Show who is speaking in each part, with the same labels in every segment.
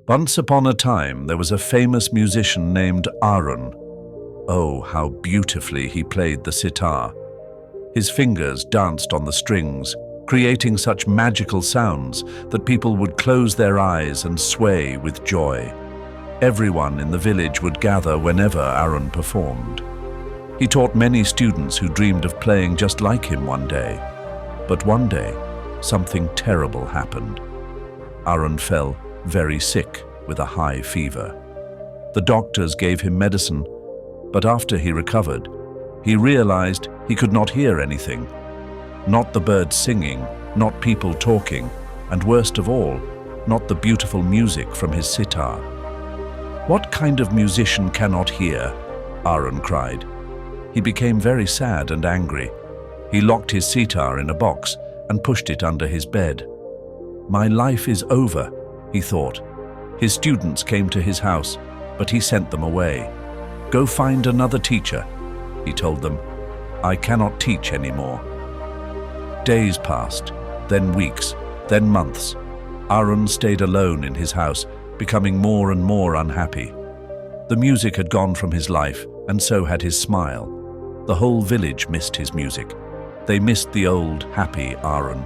Speaker 1: Once upon a time, there was a famous musician named Arun. Oh, how beautifully he played the sitar. His fingers danced on the strings, creating such magical sounds that people would close their eyes and sway with joy. Everyone in the village would gather whenever Arun performed. He taught many students who dreamed of playing just like him one day. But one day, something terrible happened. Arun fell very sick with a high fever. The doctors gave him medicine, but after he recovered, he realized he could not hear anything. Not the birds singing, not people talking, and worst of all, not the beautiful music from his sitar. "What kind of musician cannot hear?" Arun cried. He became very sad and angry. He locked his sitar in a box and pushed it under his bed. "My life is over," he thought. His students came to his house, but he sent them away. "Go find another teacher," he told them. "I cannot teach anymore." Days passed, then weeks, then months. Arun stayed alone in his house, becoming more and more unhappy. The music had gone from his life, and so had his smile. The whole village missed his music. They missed the old, happy Arun.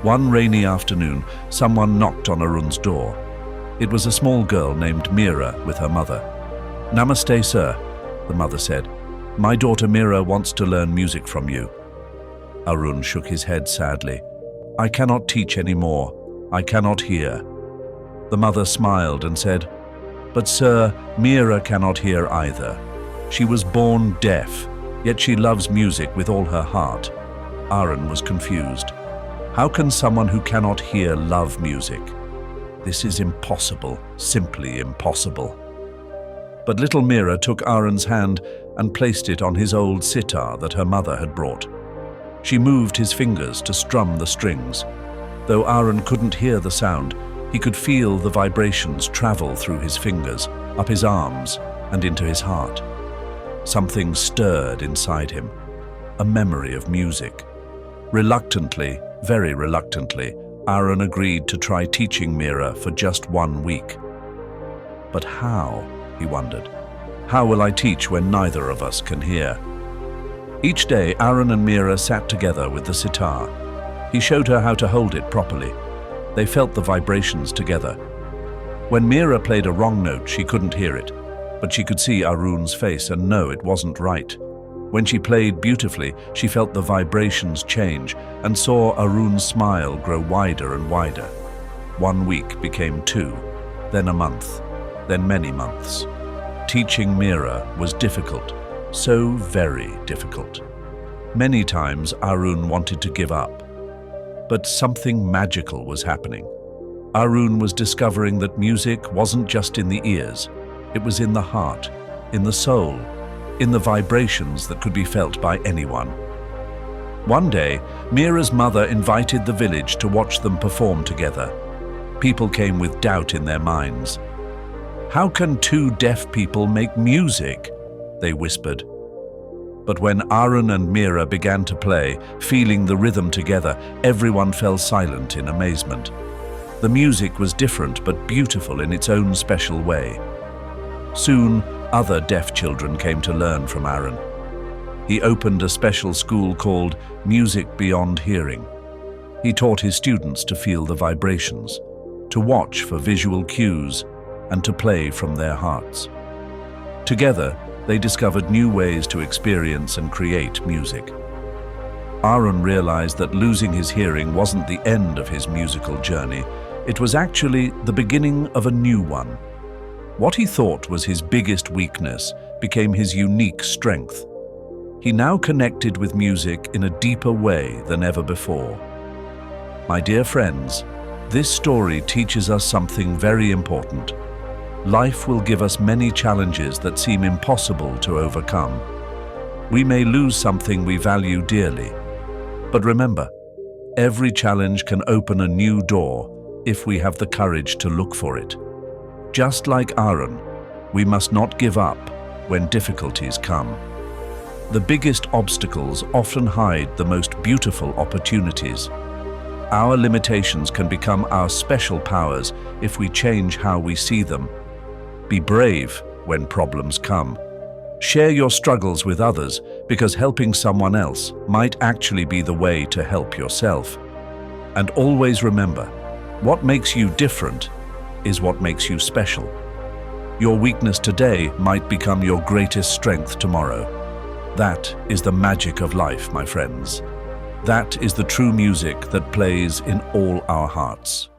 Speaker 1: One rainy afternoon, someone knocked on Arun's door. It was a small girl named Meera with her mother. "Namaste, sir," the mother said. "My daughter Meera wants to learn music from you." Arun shook his head sadly. "I cannot teach anymore. I cannot hear." The mother smiled and said, "But sir, Meera cannot hear either. She was born deaf, yet she loves music with all her heart." Arun was confused. How can someone who cannot hear love music? This is impossible, simply impossible. But little Meera took Arun's hand and placed it on his old sitar that her mother had brought. She moved his fingers to strum the strings. Though Arun couldn't hear the sound, he could feel the vibrations travel through his fingers, up his arms, and into his heart. Something stirred inside him, a memory of music. Reluctantly, very reluctantly, Arun agreed to try teaching Meera for just 1 week. But how, he wondered. How will I teach when neither of us can hear? Each day, Arun and Meera sat together with the sitar. He showed her how to hold it properly. They felt the vibrations together. When Meera played a wrong note, she couldn't hear it, but she could see Arun's face and know it wasn't right. When she played beautifully, she felt the vibrations change and saw Arun's smile grow wider and wider. 1 week became 2, then a month, then many months. Teaching Meera was difficult, so very difficult. Many times Arun wanted to give up. But something magical was happening. Arun was discovering that music wasn't just in the ears. It was in the heart, in the soul, in the vibrations that could be felt by anyone. One day, Meera's mother invited the village to watch them perform together. People came with doubt in their minds. "How can 2 deaf people make music?" they whispered. But when Arun and Meera began to play, feeling the rhythm together, everyone fell silent in amazement. The music was different but beautiful in its own special way. Soon, other deaf children came to learn from Arun. He opened a special school called Music Beyond Hearing. He taught his students to feel the vibrations, to watch for visual cues, and to play from their hearts. Together, they discovered new ways to experience and create music. Arun realized that losing his hearing wasn't the end of his musical journey. It was actually the beginning of a new one. What he thought was his biggest weakness became his unique strength. He now connected with music in a deeper way than ever before. My dear friends, this story teaches us something very important. Life will give us many challenges that seem impossible to overcome. We may lose something we value dearly. But remember, every challenge can open a new door if we have the courage to look for it. Just like Arun, we must not give up when difficulties come. The biggest obstacles often hide the most beautiful opportunities. Our limitations can become our special powers if we change how we see them. Be brave when problems come. Share your struggles with others, because helping someone else might actually be the way to help yourself. And always remember, what makes you different is what makes you special. Your weakness today might become your greatest strength tomorrow. That is the magic of life, my friends. That is the true music that plays in all our hearts.